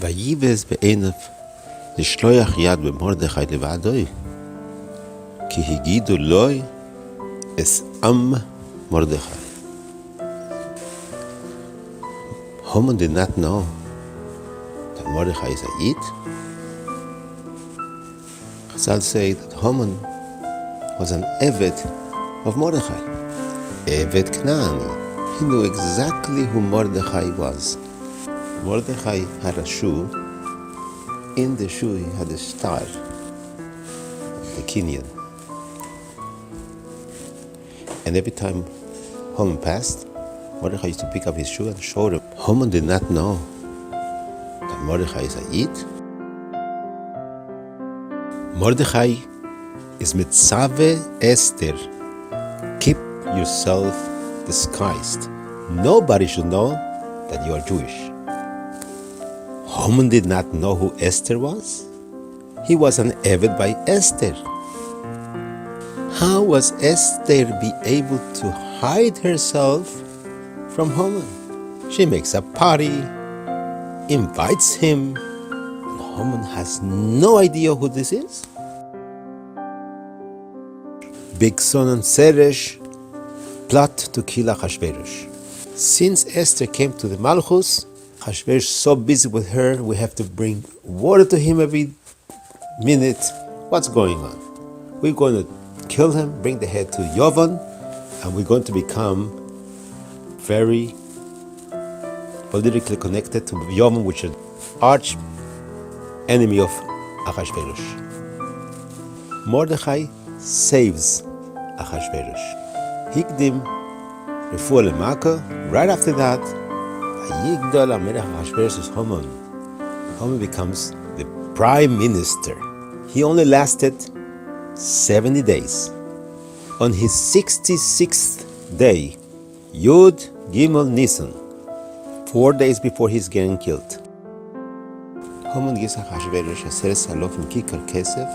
ויבז בעיניו לשלוח יד במרדכי לבעדוי, כי הגידו לו אס עם Mordechai. Hamman did not know that Mordechai is a Yid. Chazal say that Hamman was an Eved of Mordechai, Eved Knaani. He knew exactly who Mordechai was. Mordechai had a shoe. In the shoe he had a star, the Kinyan. And every time Hamman passed, Mordechai used to pick up his shoe and show him. Hamman did not know that Mordechai is a Yid. Mordechai is mitzave Esther. Keep yourself disguised. Nobody should know that you are Jewish. Hamman did not know who Esther was. He was an Eved by Esther. How was Esther be able to hide herself from Hamman? She makes a party, invites him, and Hamman has no idea who this is. Bigson and Zeresh plot to kill Achashverosh. Since Esther came to the Malchus, Achashverosh is so busy with her, we have to bring water to him every minute. What's going on? We're going to kill him, bring the head to Yovan, and we're going to become very politically connected to Yovan, which is arch enemy of Achashverosh. Mordechai saves Achashverosh. Hikdim refuah lemaka. Right after that, Yigdal Amelech Achashverosh is Hamman. Hamman becomes the prime minister. He only lasted 70 days. On his 66th day, Yud Gimel Nisan, 4 days before he's getting killed, Hamman gives Achashverosh a seres alofim kikar kesef,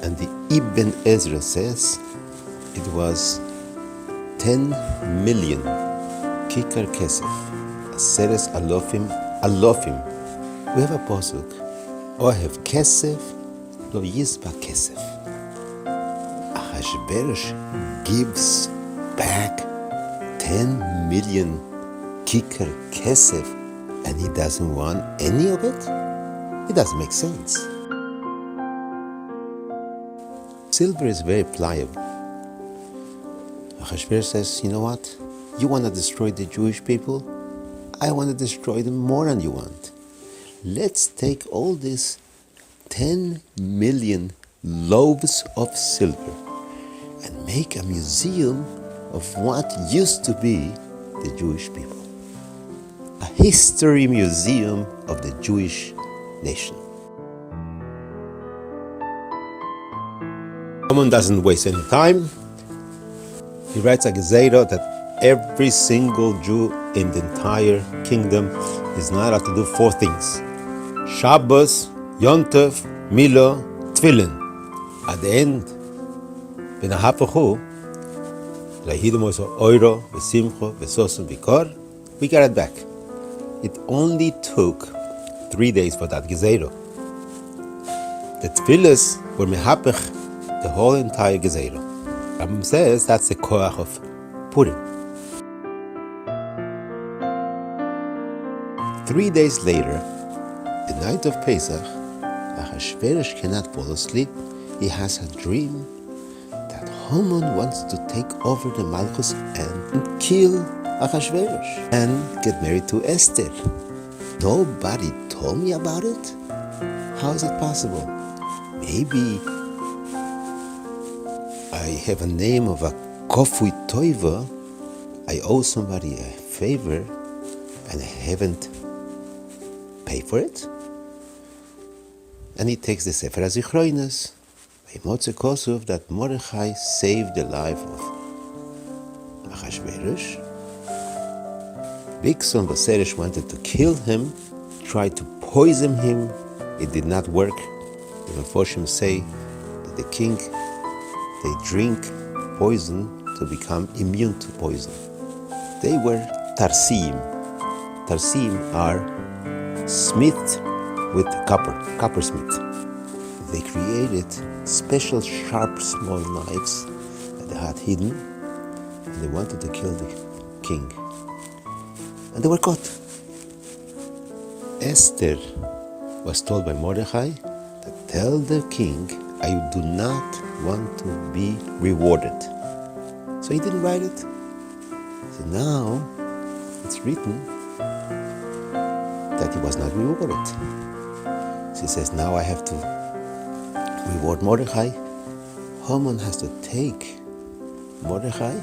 and the Ibn Ezra says it was 10 million kikar kesef, a seres alofim. We have a pasuk, Ohev kesef lo yizba kesef. Achashverosh gives back 10 million kikar kesef, and he doesn't want any of it? It doesn't make sense. Silver is very pliable. Achashverosh says, you know what? You want to destroy the Jewish people? I want to destroy them more than you want. Let's take all these 10 million loaves of silver and make a museum of what used to be the Jewish people. A history museum of the Jewish nation. Hamman doesn't waste any time. He writes a gezerah that every single Jew in the entire kingdom is not allowed to do 4 things: Shabbos, Yom Tov, Milo, Tefillin. At the end, we got it back. It only took 3 days for that gezerah. The tefillas were mehapech the whole entire gezerah. Rambam says that's the koach of Purim. 3 days later, the night of Pesach, Achashverosh cannot fall asleep. He has a dream that Hamman wants to take over the Malchus and kill Achashverosh and get married to Esther. Nobody told me about it? How is it possible? Maybe I have a name of a kofui toiva. I owe somebody a favor and I haven't paid for it. And he takes the Sefer HaZichronos, Motze Kosov, that Mordechai saved the life of Achashverosh. Bigson Zeresh wanted to kill him, tried to poison him. It did not work. The Meforshim say that the king, they drink poison to become immune to poison. They were Tarsim. Tarsim are smith with coppersmith. They created special sharp small knives that they had hidden, and they wanted to kill the king. And they were caught. Esther was told by Mordechai to tell the king, I do not want to be rewarded. So he didn't write it. So now it's written that he was not rewarded. So he says, now I have to reward Mordechai. Hamman has to take Mordechai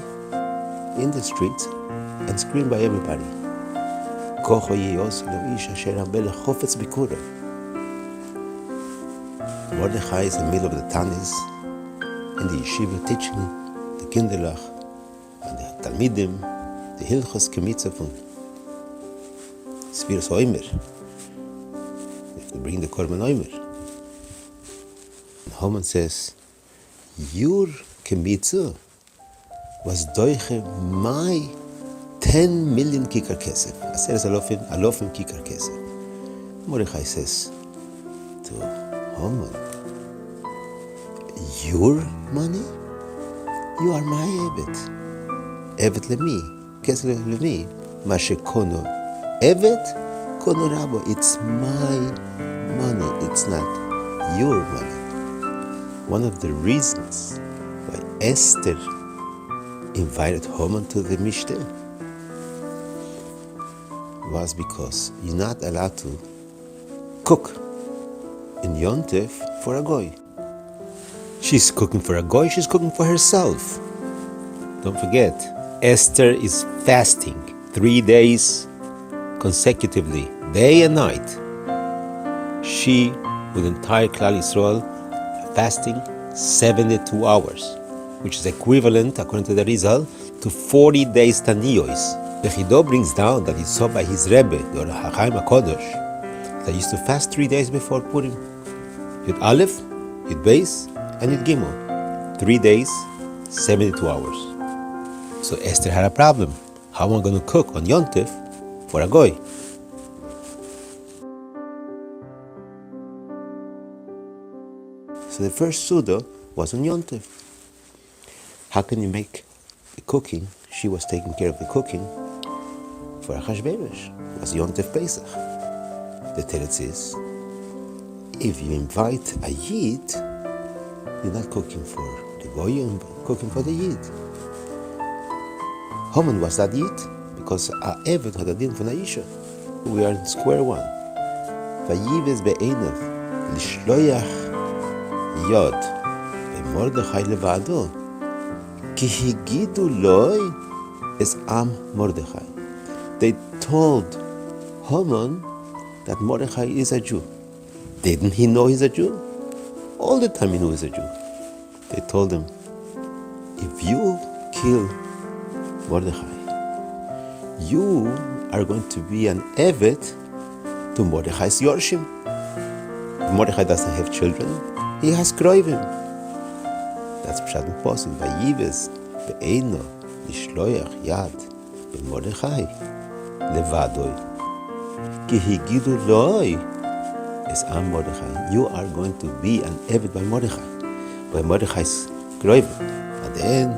in the streets and scream by everybody. Mordechai is in the middle of the Tanis, in the yeshiva, teaching the Kinderlach and the Talmidim, the Hilchos Kemitzah von Sfiras Oimer. They bring the Korban Oimer. And Hamman says, your Kemitzah was doiche my 10 million kikar kesef. Aseres alofim kikar kesef. Mordechai says to Hamman, your money? You are my Evet. Evet lemi, kesef lemi. Mashe kono Evet, kono rabo. It's my money. It's not your money. One of the reasons why Esther invited Hamman to the Mishteh was because you're not allowed to cook in Yom Tov for a goy. She's cooking for a goy, she's cooking for herself. Don't forget, Esther is fasting 3 days consecutively, day and night. She, with entire Klal Yisrael, fasting 72 hours, which is equivalent, according to the Rizal, to 40 days Taniyos. The Chido brings down that he saw by his Rebbe, the Chaim HaKodesh, that used to fast 3 days before Purim. Yud Aleph, Yud Beis, and Yud Gimel. 3 days, 72 hours. So Esther had a problem. How am I going to cook on Yom Tov for a goy? So the first Suda was on Yom Tov. How can you make the cooking? She was taking care of the cooking for Achashverosh. It was Yom Tov Pesach. The teretz is, if you invite a Yid, you're not cooking for the Goy, you're cooking for the Yid. Hamman was that Yid because Eved had a din for Naisha. We are in square one. Vayives be'enav lishloyach yod be'Mordechai levado ki higidu loy es am Mordechai. They told Hamman that Mordechai is a Jew. Didn't he know he's a Jew? All the time he knew he's a Jew. They told him, if you kill Mordechai, you are going to be an Evet to Mordechai's Yorshim. If Mordechai doesn't have children, he has Kroivim. That's Pshat and Posuk. Vayives be'eino lishloyach yad be'Mordechai levadoi ki higidu loy es am Mordechai. You are going to be an Evet by Mordechai, by Mordechai's Kroivim. At the end,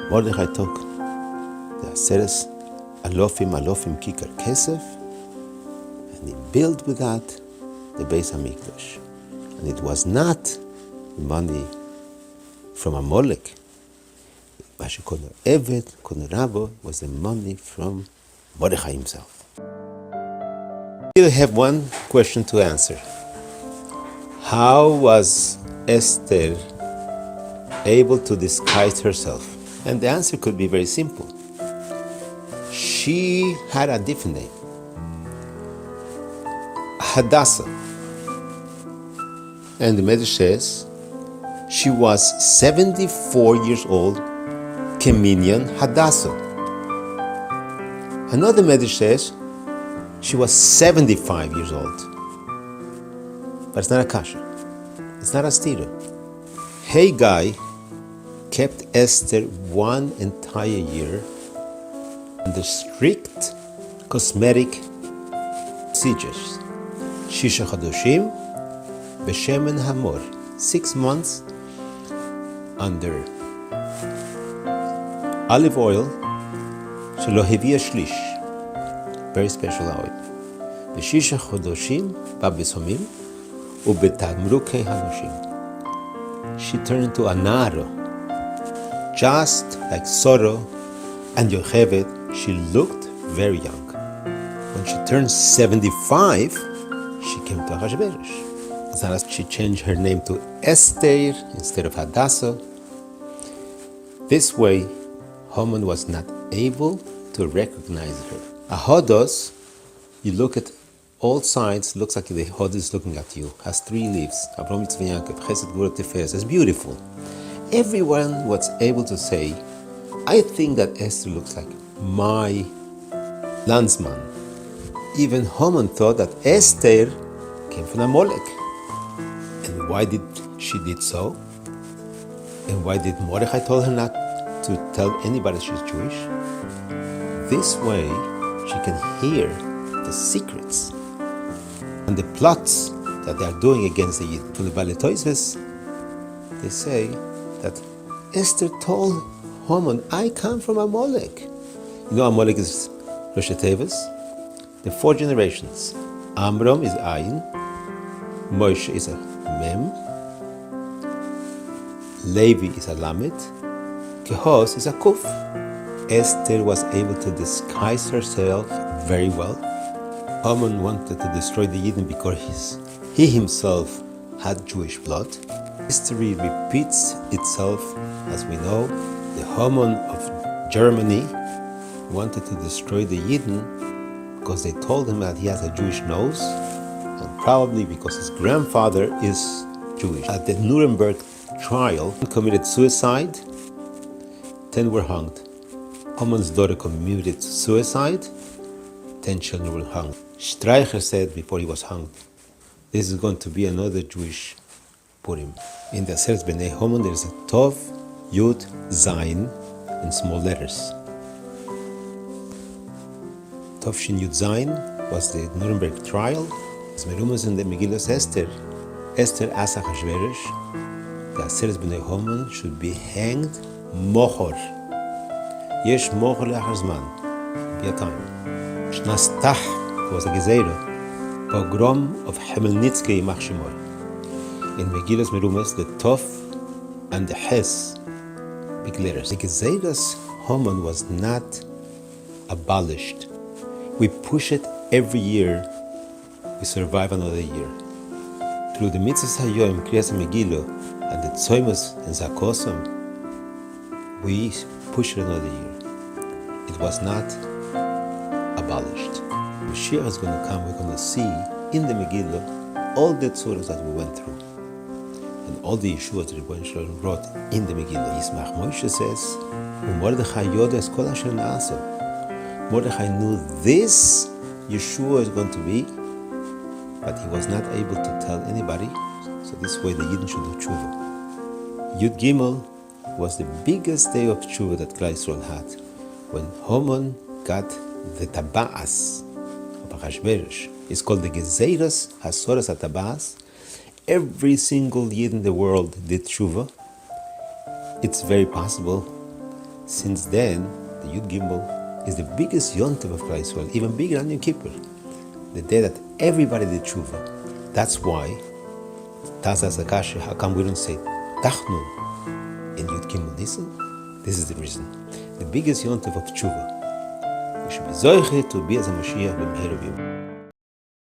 Mordechai took the Aseres alofim kikar kesef, and he built with that the Beis HaMikdash. And it was not money from a Molech. Mashe kono Evet, kono rabo, was the money from Mordechai himself. We have one question to answer. How was Esther able to disguise herself? And the answer could be very simple. She had a different name, Hadassah. And the Medrash says she was 74 years old, Keminyan Hadassah. Another Medrash says she was 75 years old. But it's not a kasha. It's not a stira. Haggai kept Esther 1 entire year under strict cosmetic procedures. Shisha Chodoshim B'Shemen Hamor, 6 months under olive oil, Shelo Hivia Shlish, very special oil. B'Shisha Chodoshim B'Besomim U'Betamrukei Hanoshim. She turned into a naro, just like Soro and Yocheved. She looked very young. When she turned 75, she came to Achashverosh. She changed her name to Esther instead of Hadassah. This way, Hamman was not able to recognize her. A hodos, you look at all sides, looks like the hodos is looking at you. Has 3 leaves. Avraham, Yitzchak, Yaakov, Chesed, Gvura, Tiferes. It's beautiful. Everyone was able to say, I think that Esther looks like my landsman. Even Hamman thought that Esther came from Amalek. And why did she did so? And why did Mordechai told her not to tell anybody she's Jewish? This way, she can hear the secrets and the plots that they are doing against the Yid. To the Baletoises, they say that Esther told Hamman, I come from Amalek. You know Amalek is Rosh Tevas? The 4 generations. Amram is Ayin, Moshe is a Mem, Levi is a Lamed, Kehos is a Kuf. Esther was able to disguise herself very well. Hamman wanted to destroy the Yidden because he himself had Jewish blood. History repeats itself, as we know. The Hamman of Germany wanted to destroy the Yidden because they told him that he has a Jewish nose, and probably because his grandfather is Jewish. At the Nurenberg trial, he committed suicide, 10 were hanged. Hamman's daughter committed suicide, 10 children were hanged. Streicher said before he was hanged, this is going to be another Jewish Purim. In the Aseret B'nai Hamman there is a Tov, Yud, Zayin in small letters. Tov Shin Yud Zayin was the Nuremberg trial. As Merumas in the Megillas Esther, Esther asked Achashverosh, the Aseret B'nai Hamman should be hanged Mochor. Yesh Mochor le'achar zman, be a time. Shnas Tach was a Gezeira, pogrom of Chmelnitzki Yimach Shemoy. In Megillas Merumas, the Tov and the Hes, big letters. The Gezeiras Hamman was not abolished. We push it every year, we survive another year. Through the Mitzvahs Hayoim, Kriyas Megillah, and the Tzoymas and Zakosim, we push it another year. It was not abolished. Mashiach is going to come, we're going to see in the Megillah all the tzuras that we went through. And all the Yeshuas that Rebbeinu Shalom wrote in the Megillah. Yismach Moshe says, Mordechai yoda es kol asher na'asa. Mordechai knew this Yeshua is going to be, but he was not able to tell anybody. So this way the Yidden should do tshuva. Yud Gimel was the biggest day of tshuva that Klal Yisrael had, when Hamman got the taba'as of Achashverosh. It's called the Gezeiras Hasoras HaTaba'as. Every single Yid in the world did tshuva. It's very possible. Since then, the Yud Gimel is the biggest yontiv of Klal Yisrael, even bigger than Yom Kippur, the day that everybody did tshuva. That's why, Tazas Akasha, how come we don't say Tachnun in Yud Gimel Nisan? This is the reason. The biggest yontiv of tshuva. We should be zoiche to be as a Mashiach b'mheir.